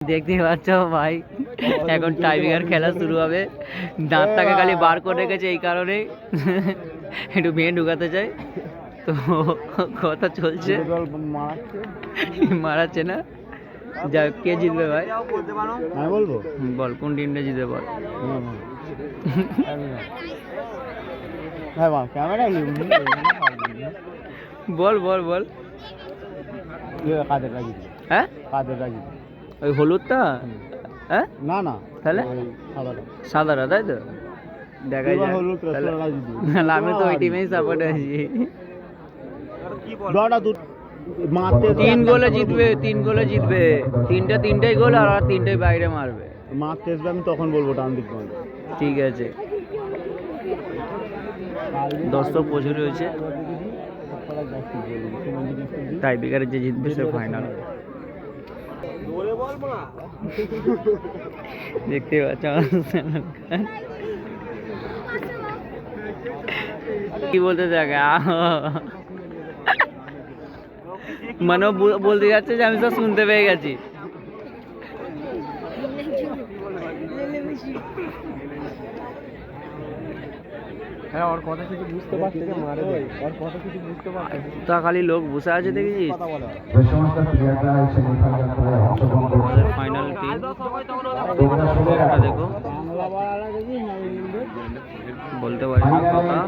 দেখতে পাচ্ছ ভাই, এখন টাইব্রেকার খেলা শুরু হবে। দাঁতটাকে খালি বার করে রেখেছে এই কারণে একটু মেয়ে ঢুকাতে চাই তো, কথা চলছে। মারাচ্ছে না, যা কে জিতবে ভাই? আমি বলবো, বল কোন টিমটা জিতবে বল। ক্যামেরা বল বল বল। কাদের রাজি, হ্যাঁ কাদের রাজি? ওই হলুদটা? হ্যাঁ না না, তাহলে সাদাটা, তাই তো? দেখা যাক তাহলে। আমি তো ওই টিমেই সাপোর্ট আছি। 3 গোলে জিতবে, 3 গোলে জিতবে। তিনটাই গোল আর 3টাই বাইরে মারবে। মারতে আসবে, আমি তখন বলবো ডান দিক বলবো। ঠিক আছে, দর্শক প্রচুর হয়েছে। টাইব্রেকারে যে জিতবে সে ফাইনাল। দেখতে পাচ্ছ কি বলতে থাকে, মানে বলতে যাচ্ছে যে আমি তো শুনতে পেয়ে গেছি। হ্যাঁ, ওর কথা কিছু বুঝতে পারছে না, মারে ওর কথা কিছু বুঝতে পারছে না। তা খালি লোক বসে আছে দেখেছিস। ফাইনাল টিম দেখো, বলতে পারি না কথা।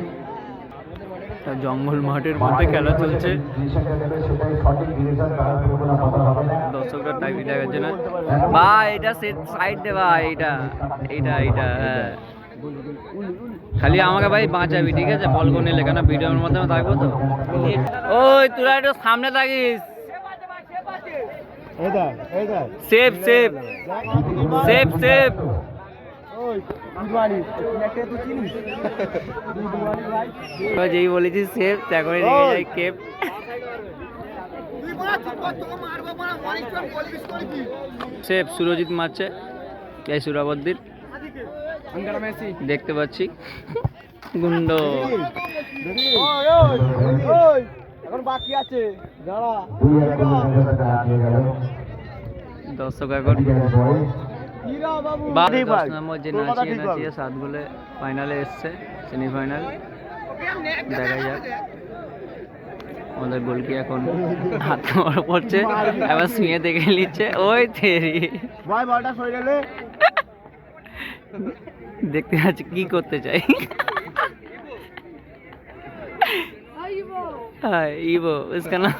জঙ্গল মাঠের মধ্যে খেলা চলছে, দর্শকরা টাইপি দেখাচ্ছে না ভাই। এটা সাইড দে ভাই, এটা এটা এটা হ্যাঁ, খালি আমাকে ভাই বাঁচাবি, ঠিক আছে? বল কোন এলে, কেন ভিডিওর মাধ্যমে থাকবো তো। ওই তোরা একটু সামনে থাকিস। Safe safe safe safe. যেই বলেছিস সেফ, তখনই রেখে যাই কেপ। সেফ সুরজিৎ মারছে, এই সুরাবদ্দির দেখতে পাচ্ছি। গুন্ড এখন বাকি আছে, দর্শক এখন যে নাচিয়ে নাচিয়ে 7 গোলে ফাইনালে এসছে, সেমিফাইনাল। দেখা যাক আমাদের গোলকি এখন হাত মারা পড়ছে, এবার শুয়ে দেখে নিচ্ছে। ওই তেরি ভাই বলটা সরে গেলে দেখতে পাচ্ছি কি করতে চাই। ইবো इसका नाम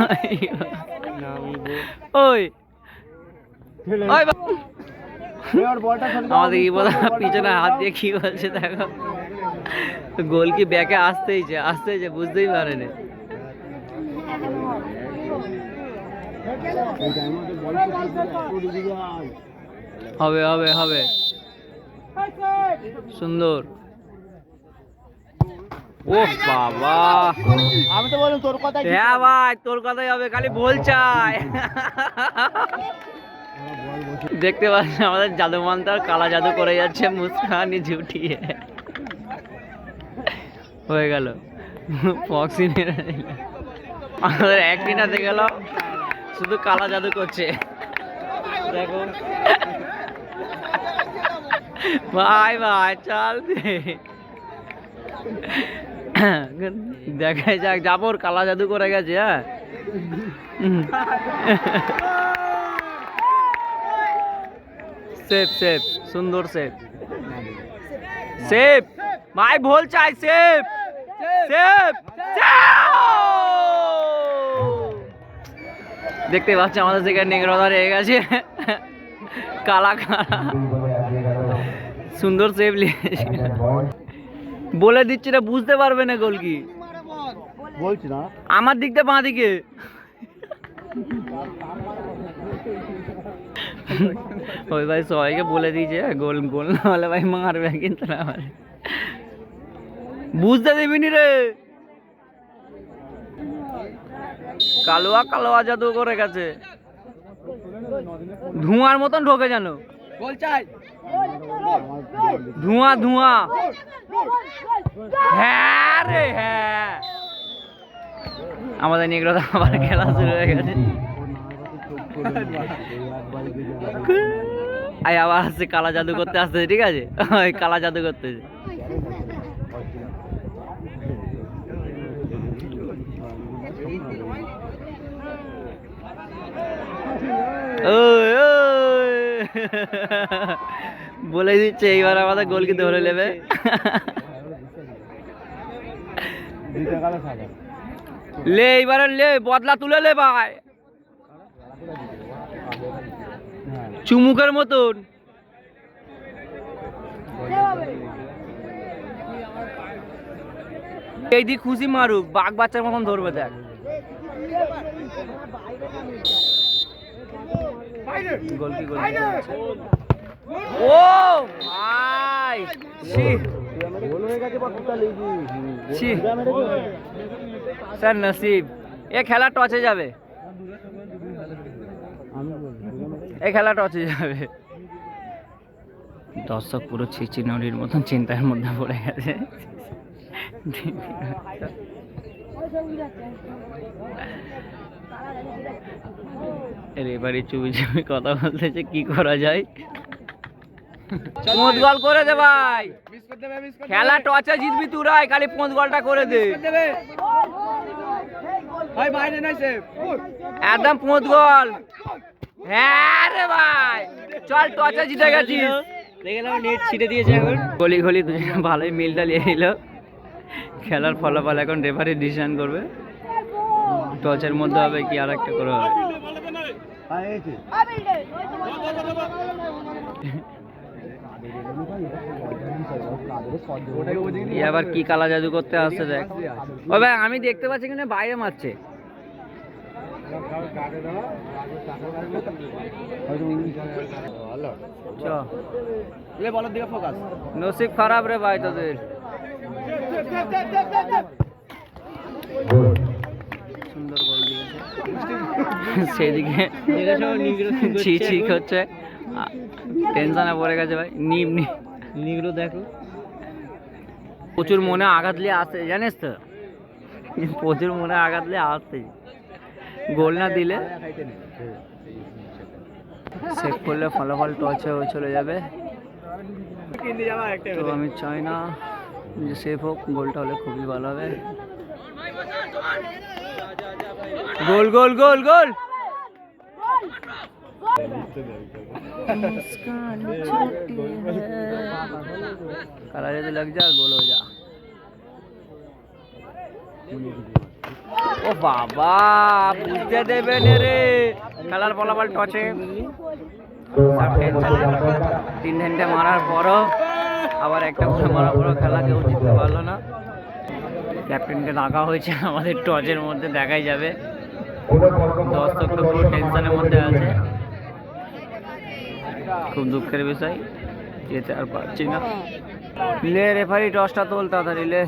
ওই আমাদের ইবো পিছনে হাত দিয়ে কি বলছে দেখো। গোল কি ব্যাকে আসতেইছে বুঝতেই পারেনি। হবে হবে হবে, সুন্দর। ও বাবা, আমি তো বললাম তোর কথা। হ্যাঁ ভাই, তোর কথাই হবে, খালি বল চাই। দেখতে পাচ্ছি আমাদের জাদু মান্তার কালা জাদু করে যাচ্ছে, মুস্কানি ঝুটিয়ে হয়ে গেল। ফক্সি আমাদের একদিন হাতে গেল, শুধু কালা জাদু করছে দেখো। ভাই ভাই চাল দেখাই যাক, যাবর কালা জাদু করে গেছে। হ্যাঁ সেফ সেফ, সুন্দর সেফ সেফ ভাই, ভুল চাই। সেফ সেফ, দেখতে পাচ্ছি আমাদের সেখানে নেগরদা রয়ে গেছে, কালা কালা। সুন্দর সেফ লিখেছে, বলে দিচ্ছি না, বুঝতে পারবে না গোল কি বলছি না। আমার দিকটা বাঁ দিকে। ওই ভাই সবাইকে বলে দিয়েছে গোল গোল না হলে ভাই মারবে, কিন্তু না মারে। বুঝতে দিবিনি রে, কালোয়া কালোয়া জাদু করে গেছে, ধোঁয়ার মতন ঢোকে জানো। ধোঁয়া ধোঁয়া, হ্যাঁ রে হ্যাঁ। আমাদের নিগ্রহ আবার খেলা শুরু হয়ে গেছে। আয় আবার আসছে কালা জাদু করতে আসতেছে, ঠিক আছে? ওই কালা জাদু করতেছে। ওই ওই বলে দিচ্ছে এইবার আমাদের গোল কি ধরে নেবে। লে এইবারে লে, বদলা তুলে লে ভাই, চুমুকের মতন। এই দিক খুশি মারুক, বাঘ বাচ্চার মতন ধরবে দেখ। গোল কি গোল ও ভাই, ছি ছি স্যার নসিব। এ খেলা টচে যাবে, এই খেলা টচে যাবে। দর্শক পুরো ছিচিনড়ির মতন চিন্তার মধ্যে পড়ে গেছে। এবারে চুপি চুপি কথা বলতেছে, কি করা যায়? পঁচ গোল করে দে ভাই, খেলা টচে জিতবি তুরাই, খালি 5 গোলটা করে দে একদম 5 গোল। হ্যাঁ রে ভাই, চল টচে জিতে গেছিস। দেখলাম নেট ছিটে দিয়েছে, এখন গলি গলি দুজনে ভালোই মিলটা নিয়ে নিল। খেলার ফলাফল এখন রেফারি ডিসিশন করবে, টচের মধ্যে হবে কি আর একটা করে হবে। আবার কি কালা জাদু করতে আসছে দেখ। ও ভাই আমি দেখতে পাচ্ছি কিনা বাইরে মারছে। নসিব খারাপ রে ভাই তোদের। সুন্দর গোল দিয়েছে, সেদিকে ছি ছি করছে, টেনশনে পড়ে গেছে ভাই। নিগ্রো দেখো, প্রচুর মনে আঘাত নিয়ে আসতে, জানিস তো, প্রচুর মনে আঘাত নিয়ে আসতে। গোল না দিলে সেভ করলে ফলাফল টচে হয়ে চলে যাবে। তো আমি চাই না যে সেভ হোক, গোলটা হলে খুবই ভালো হবে। গোল গোল গোল গোল। काला जैसे लग जा, गोल हो जा। ও বাবা, বুঝতে দেবে না রে, খেলার ফলাফল টচে। 3 ঘন্টা মারার পরও আবার একটা করে মারার পরও খেলা কেউ জিততে পারলো না। ক্যাপ্টেনকে ডাকা হয়েছে, আমাদের টচের মধ্যে দেখাই যাবে। দর্শক তো পুরো টেনশনের মধ্যে আছে, খুব দুঃখের বিষয়, যেতে আর পারছি না। লে রেফারি টসটা তোল তাড়াতাড়ি লে।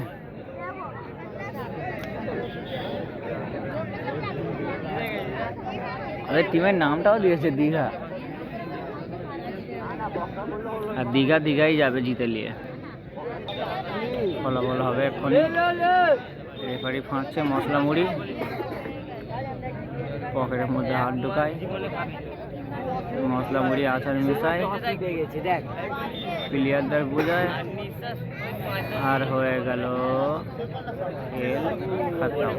আরে টিমের নামটাও দিয়েছে দীঘা, আর দীঘা দীঘাই যাবে জিতে নিয়ে। ফলাফল হবে এক্ষুনি। রেফারি ফাঁকছে মশলা মুড়ি, পকেটের মধ্যে হাত ঢুকায়, মশলা মুড়ি আচার মিশায়, প্লেয়ারদের বোঝায়, আর হয়ে গেল खेल खत्म।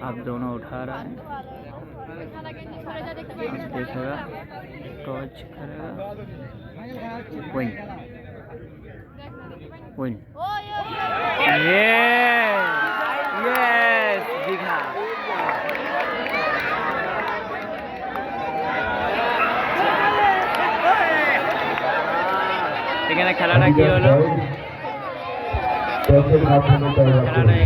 अब दोनों उठा रहा है, देखेगा, टच करेगा, विन विन। यस दीघा। এখানে খেলাটা কি হলো, খেলাটা এখানে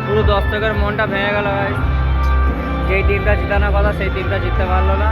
পুরো দর্শকের মনটা ভেঙে গেল। যেই টিমটা জিতানোর কথা সেই টিমটা জিততে পারলো না।